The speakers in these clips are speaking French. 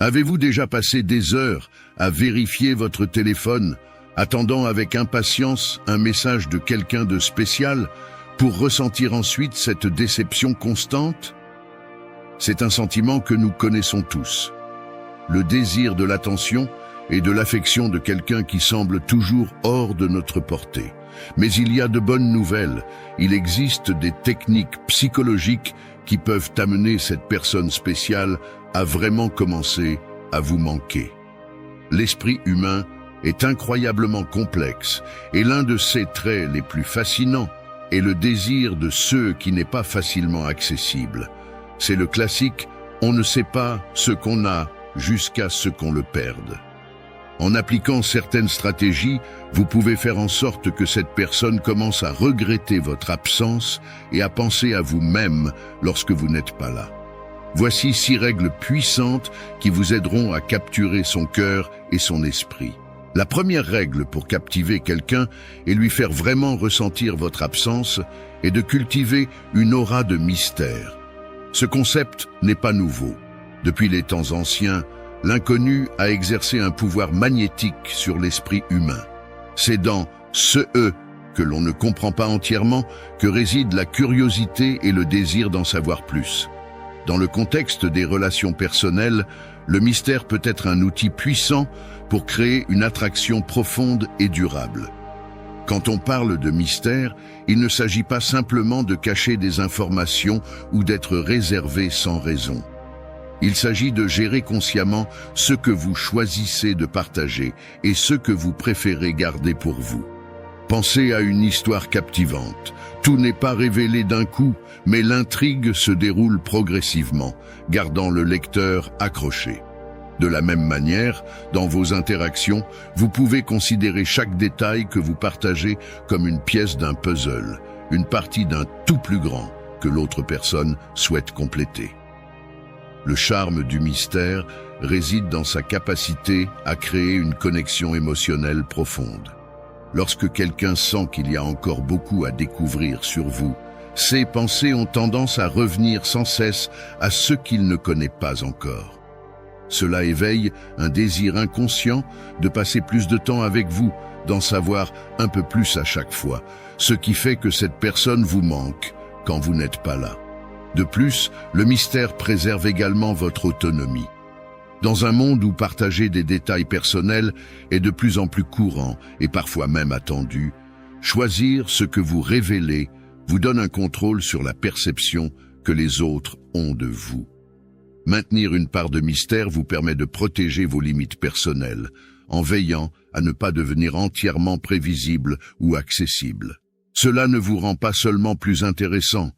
Avez-vous déjà passé des heures à vérifier votre téléphone, attendant avec impatience un message de quelqu'un de spécial, pour ressentir ensuite cette déception constante? C'est un sentiment que nous connaissons tous. Le désir de l'attention et de l'affection de quelqu'un qui semble toujours hors de notre portée. Mais il y a de bonnes nouvelles. Il existe des techniques psychologiques qui peuvent amener cette personne spéciale à vraiment commencer à vous manquer. L'esprit humain est incroyablement complexe et l'un de ses traits les plus fascinants est le désir de ceux qui n'est pas facilement accessible. C'est le classique « on ne sait pas ce qu'on a jusqu'à ce qu'on le perde ». En appliquant certaines stratégies, vous pouvez faire en sorte que cette personne commence à regretter votre absence et à penser à vous-même lorsque vous n'êtes pas là. Voici 6 règles puissantes qui vous aideront à capturer son cœur et son esprit. La première règle pour captiver quelqu'un et lui faire vraiment ressentir votre absence est de cultiver une aura de mystère. Ce concept n'est pas nouveau. Depuis les temps anciens, l'inconnu a exercé un pouvoir magnétique sur l'esprit humain. C'est dans ce « que l'on ne comprend pas entièrement que réside la curiosité et le désir d'en savoir plus. Dans le contexte des relations personnelles, le mystère peut être un outil puissant pour créer une attraction profonde et durable. Quand on parle de mystère, il ne s'agit pas simplement de cacher des informations ou d'être réservé sans raison. Il s'agit de gérer consciemment ce que vous choisissez de partager et ce que vous préférez garder pour vous. Pensez à une histoire captivante. Tout n'est pas révélé d'un coup, mais l'intrigue se déroule progressivement, gardant le lecteur accroché. De la même manière, dans vos interactions, vous pouvez considérer chaque détail que vous partagez comme une pièce d'un puzzle, une partie d'un tout plus grand que l'autre personne souhaite compléter. Le charme du mystère réside dans sa capacité à créer une connexion émotionnelle profonde. Lorsque quelqu'un sent qu'il y a encore beaucoup à découvrir sur vous, ses pensées ont tendance à revenir sans cesse à ce qu'il ne connaît pas encore. Cela éveille un désir inconscient de passer plus de temps avec vous, d'en savoir un peu plus à chaque fois, ce qui fait que cette personne vous manque quand vous n'êtes pas là. De plus, le mystère préserve également votre autonomie. Dans un monde où partager des détails personnels est de plus en plus courant et parfois même attendu, choisir ce que vous révélez vous donne un contrôle sur la perception que les autres ont de vous. Maintenir une part de mystère vous permet de protéger vos limites personnelles, en veillant à ne pas devenir entièrement prévisible ou accessible. Cela ne vous rend pas seulement plus intéressant,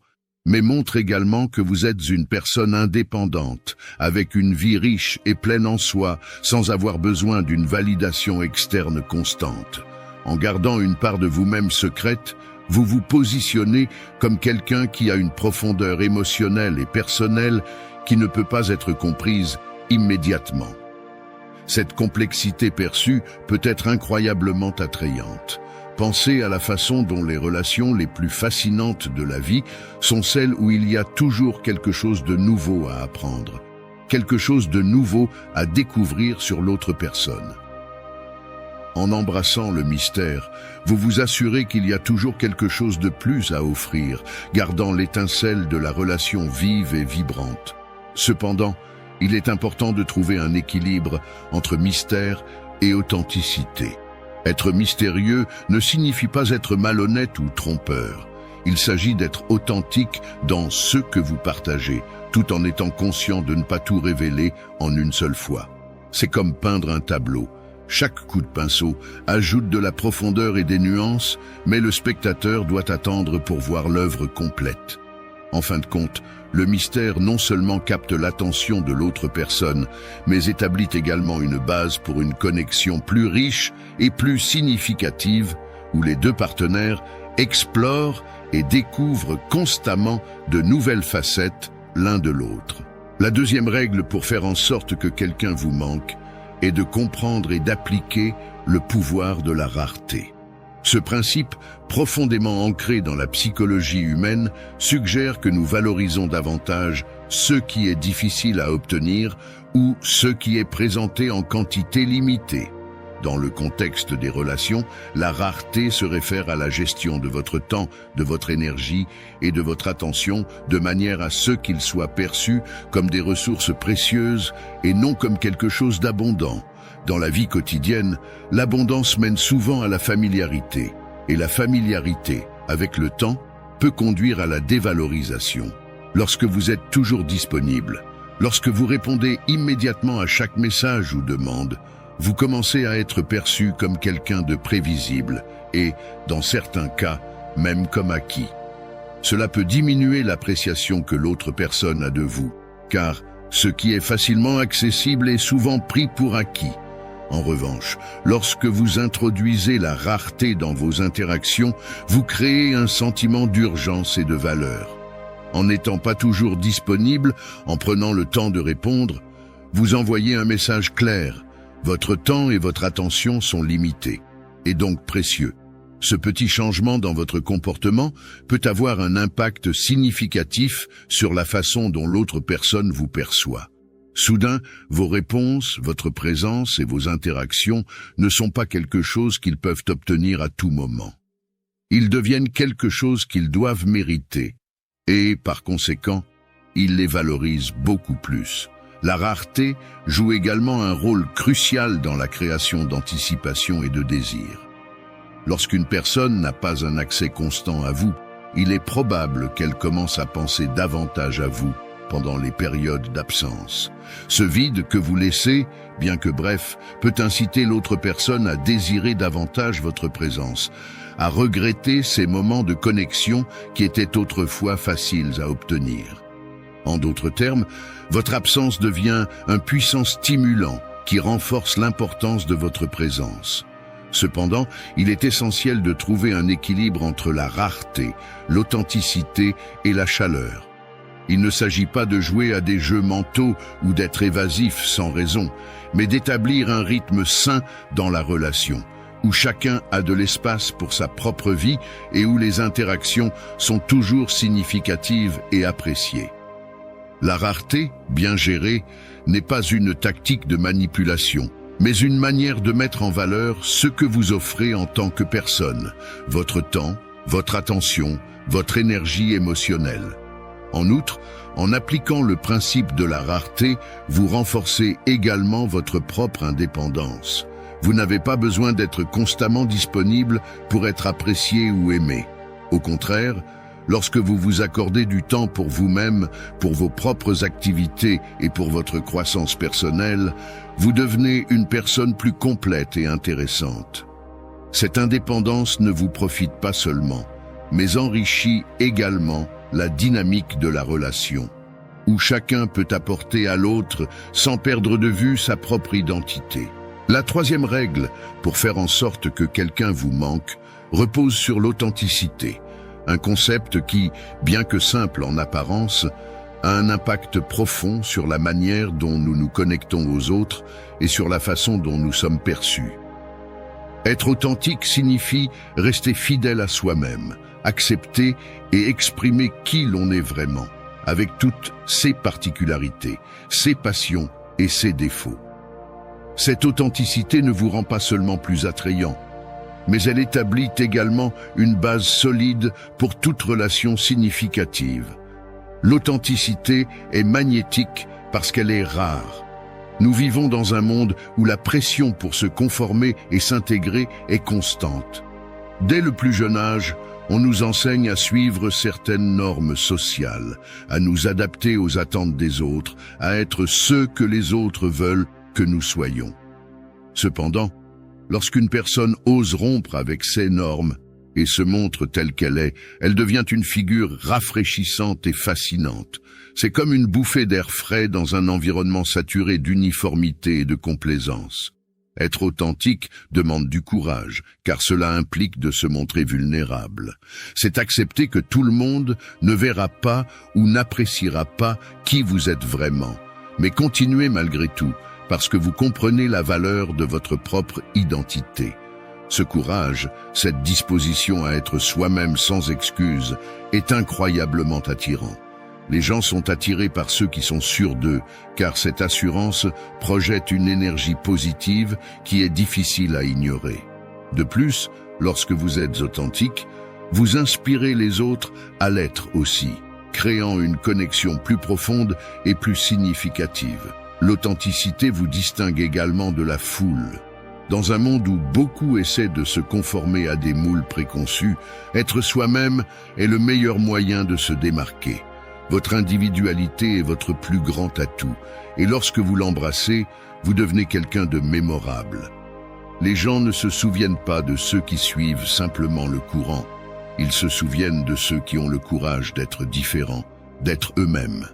mais montre également que vous êtes une personne indépendante, avec une vie riche et pleine en soi, sans avoir besoin d'une validation externe constante. En gardant une part de vous-même secrète, vous vous positionnez comme quelqu'un qui a une profondeur émotionnelle et personnelle qui ne peut pas être comprise immédiatement. Cette complexité perçue peut être incroyablement attrayante. Pensez à la façon dont les relations les plus fascinantes de la vie sont celles où il y a toujours quelque chose de nouveau à apprendre, quelque chose de nouveau à découvrir sur l'autre personne. En embrassant le mystère, vous vous assurez qu'il y a toujours quelque chose de plus à offrir, gardant l'étincelle de la relation vive et vibrante. Cependant, il est important de trouver un équilibre entre mystère et authenticité. Être mystérieux ne signifie pas être malhonnête ou trompeur. Il s'agit d'être authentique dans ce que vous partagez, tout en étant conscient de ne pas tout révéler en une seule fois. C'est comme peindre un tableau. Chaque coup de pinceau ajoute de la profondeur et des nuances, mais le spectateur doit attendre pour voir l'œuvre complète. En fin de compte, le mystère non seulement capte l'attention de l'autre personne, mais établit également une base pour une connexion plus riche et plus significative, où les deux partenaires explorent et découvrent constamment de nouvelles facettes l'un de l'autre. La deuxième règle pour faire en sorte que quelqu'un vous manque est de comprendre et d'appliquer le pouvoir de la rareté. Ce principe, profondément ancré dans la psychologie humaine, suggère que nous valorisons davantage ce qui est difficile à obtenir ou ce qui est présenté en quantité limitée. Dans le contexte des relations, la rareté se réfère à la gestion de votre temps, de votre énergie et de votre attention de manière à ce qu'ils soient perçus comme des ressources précieuses et non comme quelque chose d'abondant. Dans la vie quotidienne, l'abondance mène souvent à la familiarité, et la familiarité, avec le temps, peut conduire à la dévalorisation. Lorsque vous êtes toujours disponible, lorsque vous répondez immédiatement à chaque message ou demande, vous commencez à être perçu comme quelqu'un de prévisible et, dans certains cas, même comme acquis. Cela peut diminuer l'appréciation que l'autre personne a de vous, car ce qui est facilement accessible est souvent pris pour acquis. En revanche, lorsque vous introduisez la rareté dans vos interactions, vous créez un sentiment d'urgence et de valeur. En n'étant pas toujours disponible, en prenant le temps de répondre, vous envoyez un message clair. Votre temps et votre attention sont limités, et donc précieux. Ce petit changement dans votre comportement peut avoir un impact significatif sur la façon dont l'autre personne vous perçoit. Soudain, vos réponses, votre présence et vos interactions ne sont pas quelque chose qu'ils peuvent obtenir à tout moment. Ils deviennent quelque chose qu'ils doivent mériter, et, par conséquent, ils les valorisent beaucoup plus. La rareté joue également un rôle crucial dans la création d'anticipation et de désir. Lorsqu'une personne n'a pas un accès constant à vous, il est probable qu'elle commence à penser davantage à vous pendant les périodes d'absence. Ce vide que vous laissez, bien que bref, peut inciter l'autre personne à désirer davantage votre présence, à regretter ces moments de connexion qui étaient autrefois faciles à obtenir. En d'autres termes, votre absence devient un puissant stimulant qui renforce l'importance de votre présence. Cependant, il est essentiel de trouver un équilibre entre la rareté, l'authenticité et la chaleur. Il ne s'agit pas de jouer à des jeux mentaux ou d'être évasif sans raison, mais d'établir un rythme sain dans la relation, où chacun a de l'espace pour sa propre vie et où les interactions sont toujours significatives et appréciées. La rareté, bien gérée, n'est pas une tactique de manipulation, mais une manière de mettre en valeur ce que vous offrez en tant que personne, votre temps, votre attention, votre énergie émotionnelle. En outre, en appliquant le principe de la rareté, vous renforcez également votre propre indépendance. Vous n'avez pas besoin d'être constamment disponible pour être apprécié ou aimé. Au contraire, lorsque vous vous accordez du temps pour vous-même, pour vos propres activités et pour votre croissance personnelle, vous devenez une personne plus complète et intéressante. Cette indépendance ne vous profite pas seulement, mais enrichit également la dynamique de la relation, où chacun peut apporter à l'autre sans perdre de vue sa propre identité. La troisième règle, pour faire en sorte que quelqu'un vous manque, repose sur l'authenticité. Un concept qui, bien que simple en apparence, a un impact profond sur la manière dont nous nous connectons aux autres et sur la façon dont nous sommes perçus. Être authentique signifie rester fidèle à soi-même, accepter et exprimer qui l'on est vraiment, avec toutes ses particularités, ses passions et ses défauts. Cette authenticité ne vous rend pas seulement plus attrayant, mais elle établit également une base solide pour toute relation significative. L'authenticité est magnétique parce qu'elle est rare. Nous vivons dans un monde où la pression pour se conformer et s'intégrer est constante. Dès le plus jeune âge, on nous enseigne à suivre certaines normes sociales, à nous adapter aux attentes des autres, à être ceux que les autres veulent que nous soyons. Cependant, lorsqu'une personne ose rompre avec ces normes et se montre telle qu'elle est, elle devient une figure rafraîchissante et fascinante. C'est comme une bouffée d'air frais dans un environnement saturé d'uniformité et de complaisance. Être authentique demande du courage, car cela implique de se montrer vulnérable. C'est accepter que tout le monde ne verra pas ou n'appréciera pas qui vous êtes vraiment, mais continuez malgré tout, parce que vous comprenez la valeur de votre propre identité. Ce courage, cette disposition à être soi-même sans excuse, est incroyablement attirant. Les gens sont attirés par ceux qui sont sûrs d'eux, car cette assurance projette une énergie positive qui est difficile à ignorer. De plus, lorsque vous êtes authentique, vous inspirez les autres à l'être aussi, créant une connexion plus profonde et plus significative. L'authenticité vous distingue également de la foule. Dans un monde où beaucoup essaient de se conformer à des moules préconçus, être soi-même est le meilleur moyen de se démarquer. Votre individualité est votre plus grand atout, et lorsque vous l'embrassez, vous devenez quelqu'un de mémorable. Les gens ne se souviennent pas de ceux qui suivent simplement le courant. Ils se souviennent de ceux qui ont le courage d'être différents, d'être eux-mêmes.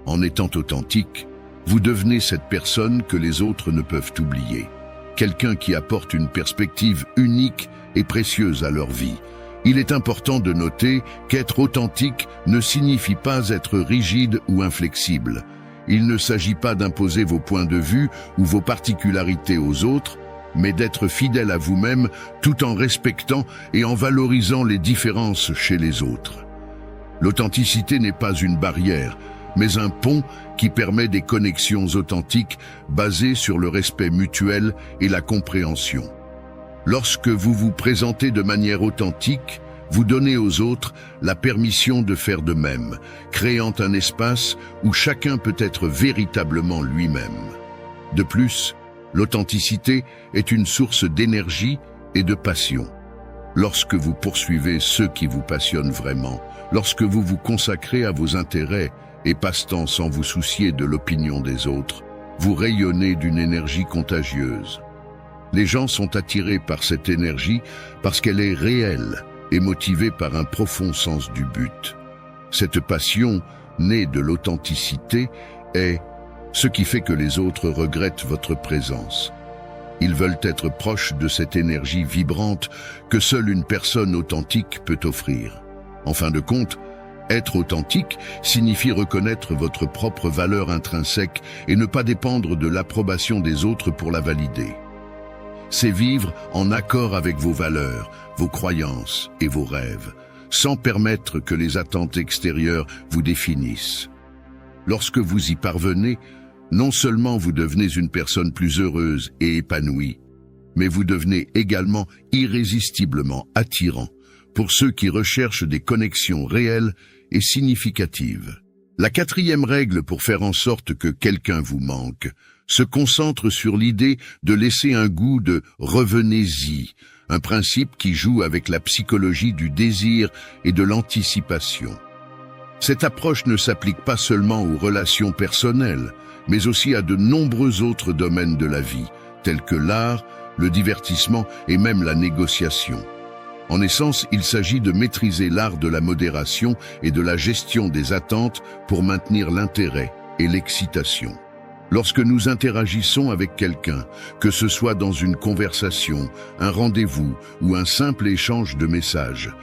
En étant authentique, vous devenez cette personne que les autres ne peuvent oublier. Quelqu'un qui apporte une perspective unique et précieuse à leur vie. Il est important de noter qu'être authentique ne signifie pas être rigide ou inflexible. Il ne s'agit pas d'imposer vos points de vue ou vos particularités aux autres, mais d'être fidèle à vous-même tout en respectant et en valorisant les différences chez les autres. L'authenticité n'est pas une barrière, mais un pont qui permet des connexions authentiques basées sur le respect mutuel et la compréhension. Lorsque vous vous présentez de manière authentique, vous donnez aux autres la permission de faire de même, créant un espace où chacun peut être véritablement lui-même. De plus, l'authenticité est une source d'énergie et de passion. Lorsque vous poursuivez ceux qui vous passionnent vraiment, lorsque vous vous consacrez à vos intérêts et passe-temps sans vous soucier de l'opinion des autres, vous rayonnez d'une énergie contagieuse. Les gens sont attirés par cette énergie parce qu'elle est réelle et motivée par un profond sens du but. Cette passion, née de l'authenticité, est ce qui fait que les autres regrettent votre présence. Ils veulent être proches de cette énergie vibrante que seule une personne authentique peut offrir. En fin de compte, être authentique signifie reconnaître votre propre valeur intrinsèque et ne pas dépendre de l'approbation des autres pour la valider. C'est vivre en accord avec vos valeurs, vos croyances et vos rêves, sans permettre que les attentes extérieures vous définissent. Lorsque vous y parvenez, non seulement vous devenez une personne plus heureuse et épanouie, mais vous devenez également irrésistiblement attirant pour ceux qui recherchent des connexions réelles et significatives. La quatrième règle pour faire en sorte que quelqu'un vous manque se concentre sur l'idée de laisser un goût de « revenez-y », un principe qui joue avec la psychologie du désir et de l'anticipation. Cette approche ne s'applique pas seulement aux relations personnelles, mais aussi à de nombreux autres domaines de la vie, tels que l'art, le divertissement et même la négociation. En essence, il s'agit de maîtriser l'art de la modération et de la gestion des attentes pour maintenir l'intérêt et l'excitation. Lorsque nous interagissons avec quelqu'un, que ce soit dans une conversation, un rendez-vous ou un simple échange de messages,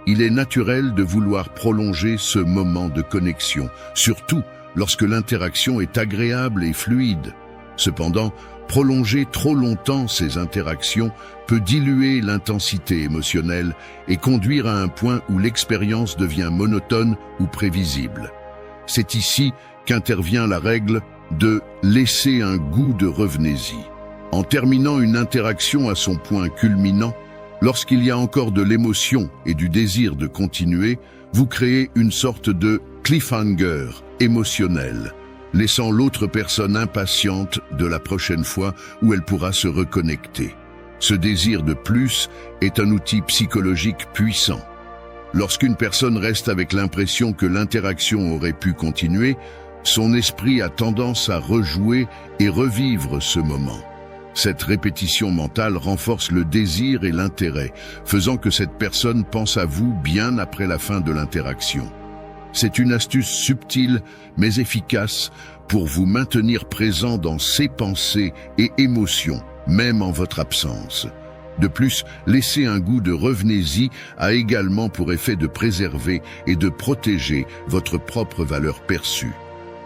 il est naturel de vouloir prolonger ce moment de connexion, surtout lorsque l'interaction est agréable et fluide. Cependant, prolonger trop longtemps ces interactions peut diluer l'intensité émotionnelle et conduire à un point où l'expérience devient monotone ou prévisible. C'est ici qu'intervient la règle de laisser un goût de revenez-y. En terminant une interaction à son point culminant, lorsqu'il y a encore de l'émotion et du désir de continuer, vous créez une sorte de cliffhanger émotionnel, laissant l'autre personne impatiente de la prochaine fois où elle pourra se reconnecter. Ce désir de plus est un outil psychologique puissant. Lorsqu'une personne reste avec l'impression que l'interaction aurait pu continuer, son esprit a tendance à rejouer et revivre ce moment. Cette répétition mentale renforce le désir et l'intérêt, faisant que cette personne pense à vous bien après la fin de l'interaction. C'est une astuce subtile mais efficace pour vous maintenir présent dans ses pensées et émotions, même en votre absence. De plus, laisser un goût de revenez-y a également pour effet de préserver et de protéger votre propre valeur perçue.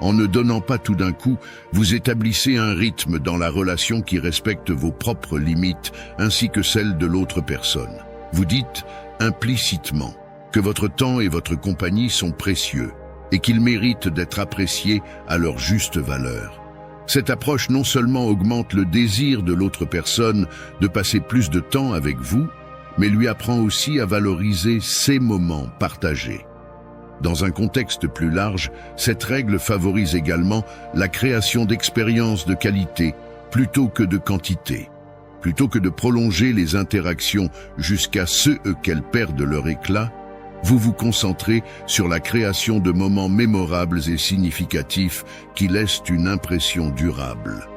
En ne donnant pas tout d'un coup, vous établissez un rythme dans la relation qui respecte vos propres limites ainsi que celles de l'autre personne. Vous dites implicitement que votre temps et votre compagnie sont précieux, et qu'ils méritent d'être appréciés à leur juste valeur. Cette approche non seulement augmente le désir de l'autre personne de passer plus de temps avec vous, mais lui apprend aussi à valoriser ces moments partagés. Dans un contexte plus large, cette règle favorise également la création d'expériences de qualité plutôt que de quantité. Plutôt que de prolonger les interactions jusqu'à ce qu'elles perdent leur éclat, vous vous concentrez sur la création de moments mémorables et significatifs qui laissent une impression durable.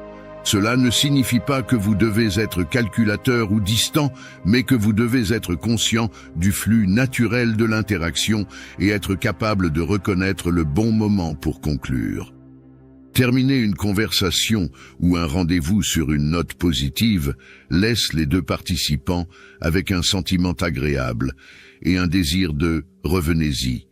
Cela ne signifie pas que vous devez être calculateur ou distant, mais que vous devez être conscient du flux naturel de l'interaction et être capable de reconnaître le bon moment pour conclure. Terminer une conversation ou un rendez-vous sur une note positive laisse les deux participants avec un sentiment agréable et un désir de « revenez-y »,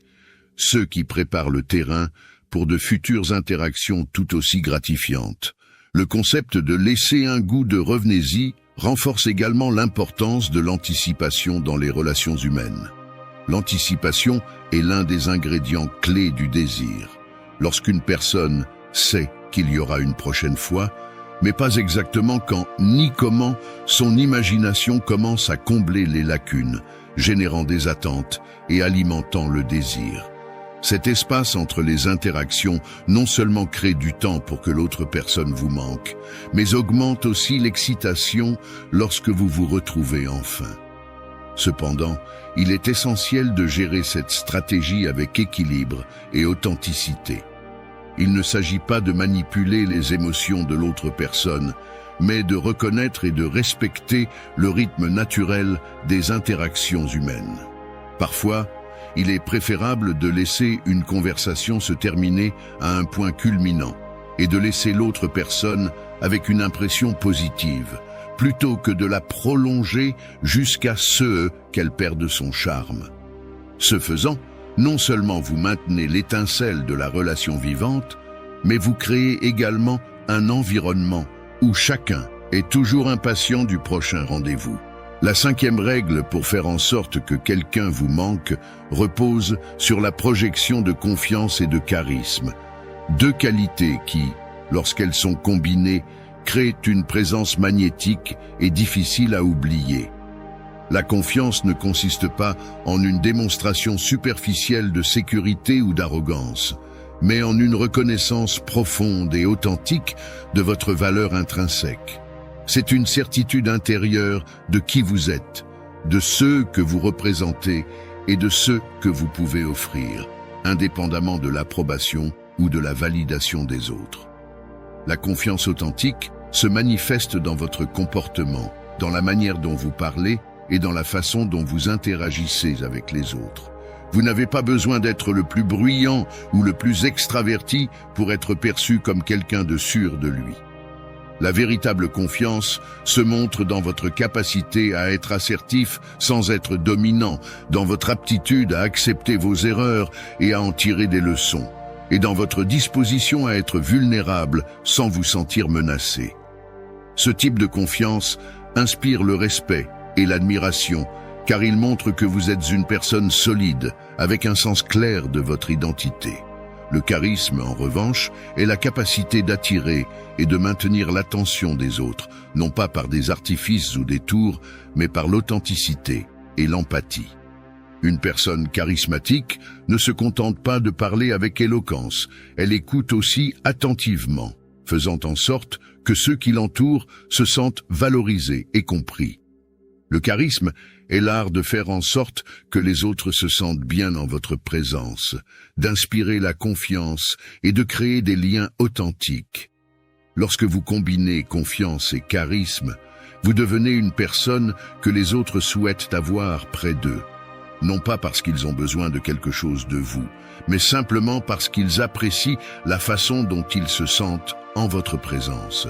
ce qui prépare le terrain pour de futures interactions tout aussi gratifiantes. Le concept de laisser un goût de revenez-y renforce également l'importance de l'anticipation dans les relations humaines. L'anticipation est l'un des ingrédients clés du désir. Lorsqu'une personne sait qu'il y aura une prochaine fois, mais pas exactement quand ni comment, son imagination commence à combler les lacunes, générant des attentes et alimentant le désir. Cet espace entre les interactions non seulement crée du temps pour que l'autre personne vous manque, mais augmente aussi l'excitation lorsque vous vous retrouvez enfin. Cependant, il est essentiel de gérer cette stratégie avec équilibre et authenticité. Il ne s'agit pas de manipuler les émotions de l'autre personne, mais de reconnaître et de respecter le rythme naturel des interactions humaines. Parfois, il est préférable de laisser une conversation se terminer à un point culminant et de laisser l'autre personne avec une impression positive, plutôt que de la prolonger jusqu'à ce qu'elle perde son charme. Ce faisant, non seulement vous maintenez l'étincelle de la relation vivante, mais vous créez également un environnement où chacun est toujours impatient du prochain rendez-vous. La 5e règle pour faire en sorte que quelqu'un vous manque repose sur la projection de confiance et de charisme, deux qualités qui, lorsqu'elles sont combinées, créent une présence magnétique et difficile à oublier. La confiance ne consiste pas en une démonstration superficielle de sécurité ou d'arrogance, mais en une reconnaissance profonde et authentique de votre valeur intrinsèque. C'est une certitude intérieure de qui vous êtes, de ceux que vous représentez et de ceux que vous pouvez offrir, indépendamment de l'approbation ou de la validation des autres. La confiance authentique se manifeste dans votre comportement, dans la manière dont vous parlez et dans la façon dont vous interagissez avec les autres. Vous n'avez pas besoin d'être le plus bruyant ou le plus extraverti pour être perçu comme quelqu'un de sûr de lui. La véritable confiance se montre dans votre capacité à être assertif sans être dominant, dans votre aptitude à accepter vos erreurs et à en tirer des leçons, et dans votre disposition à être vulnérable sans vous sentir menacé. Ce type de confiance inspire le respect et l'admiration, car il montre que vous êtes une personne solide, avec un sens clair de votre identité. Le charisme, en revanche, est la capacité d'attirer et de maintenir l'attention des autres, non pas par des artifices ou des tours, mais par l'authenticité et l'empathie. Une personne charismatique ne se contente pas de parler avec éloquence, elle écoute aussi attentivement, faisant en sorte que ceux qui l'entourent se sentent valorisés et compris. Le charisme est l'art de faire en sorte que les autres se sentent bien en votre présence, d'inspirer la confiance et de créer des liens authentiques. Lorsque vous combinez confiance et charisme, vous devenez une personne que les autres souhaitent avoir près d'eux, non pas parce qu'ils ont besoin de quelque chose de vous, mais simplement parce qu'ils apprécient la façon dont ils se sentent en votre présence.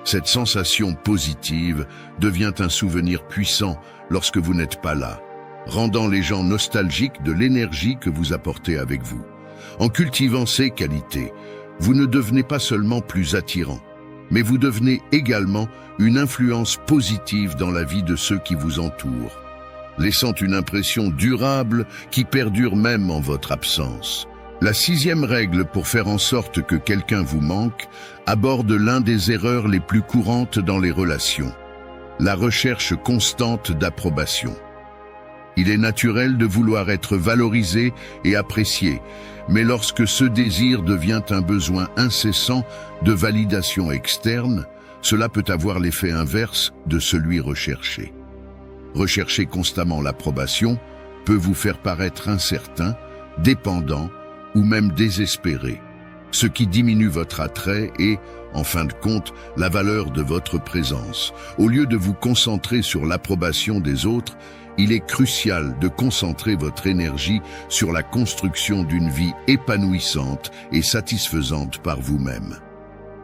Cette sensation positive devient un souvenir puissant lorsque vous n'êtes pas là, rendant les gens nostalgiques de l'énergie que vous apportez avec vous. En cultivant ces qualités, vous ne devenez pas seulement plus attirant, mais vous devenez également une influence positive dans la vie de ceux qui vous entourent, laissant une impression durable qui perdure même en votre absence. La 6e règle pour faire en sorte que quelqu'un vous manque aborde l'un des erreurs les plus courantes dans les relations, la recherche constante d'approbation. Il est naturel de vouloir être valorisé et apprécié, mais lorsque ce désir devient un besoin incessant de validation externe, cela peut avoir l'effet inverse de celui recherché. Rechercher constamment l'approbation peut vous faire paraître incertain, dépendant ou même désespéré, ce qui diminue votre attrait et, en fin de compte, la valeur de votre présence. Au lieu de vous concentrer sur l'approbation des autres, il est crucial de concentrer votre énergie sur la construction d'une vie épanouissante et satisfaisante par vous-même.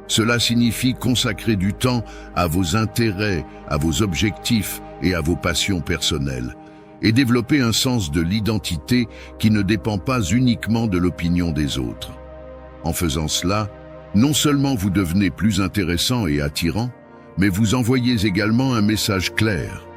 Cela signifie consacrer du temps à vos intérêts, à vos objectifs et à vos passions personnelles, et développer un sens de l'identité qui ne dépend pas uniquement de l'opinion des autres. En faisant cela, non seulement vous devenez plus intéressant et attirant, mais vous envoyez également un message clair.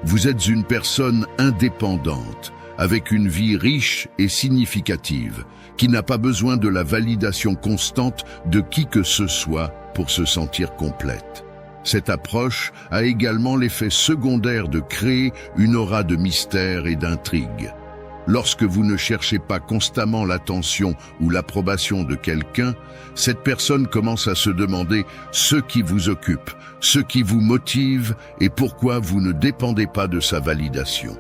Vous êtes une personne indépendante, avec une vie riche et significative, qui n'a pas besoin de la validation constante de qui que ce soit pour se sentir complète. Cette approche a également l'effet secondaire de créer une aura de mystère et d'intrigue. Lorsque vous ne cherchez pas constamment l'attention ou l'approbation de quelqu'un, cette personne commence à se demander ce qui vous occupe, ce qui vous motive et pourquoi vous ne dépendez pas de sa validation.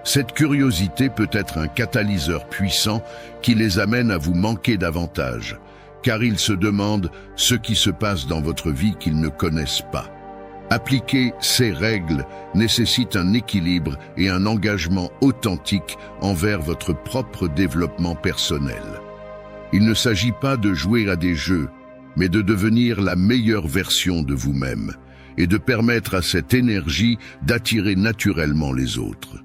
Cette curiosité peut être un catalyseur puissant qui les amène à vous manquer davantage, car ils se demandent ce qui se passe dans votre vie qu'ils ne connaissent pas. Appliquer ces règles nécessite un équilibre et un engagement authentique envers votre propre développement personnel. Il ne s'agit pas de jouer à des jeux, mais de devenir la meilleure version de vous-même et de permettre à cette énergie d'attirer naturellement les autres.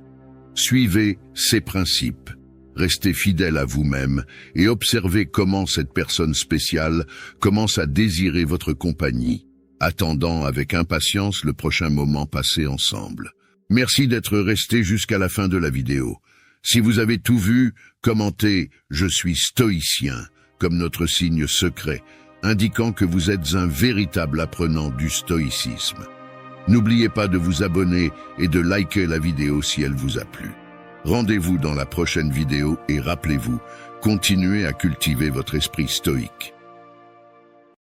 Suivez ces principes. Restez fidèle à vous-même et observez comment cette personne spéciale commence à désirer votre compagnie, attendant avec impatience le prochain moment passé ensemble. Merci d'être resté jusqu'à la fin de la vidéo. Si vous avez tout vu, commentez « Je suis stoïcien » comme notre signe secret, indiquant que vous êtes un véritable apprenant du stoïcisme. N'oubliez pas de vous abonner et de liker la vidéo si elle vous a plu. Rendez-vous dans la prochaine vidéo et rappelez-vous, continuez à cultiver votre esprit stoïque.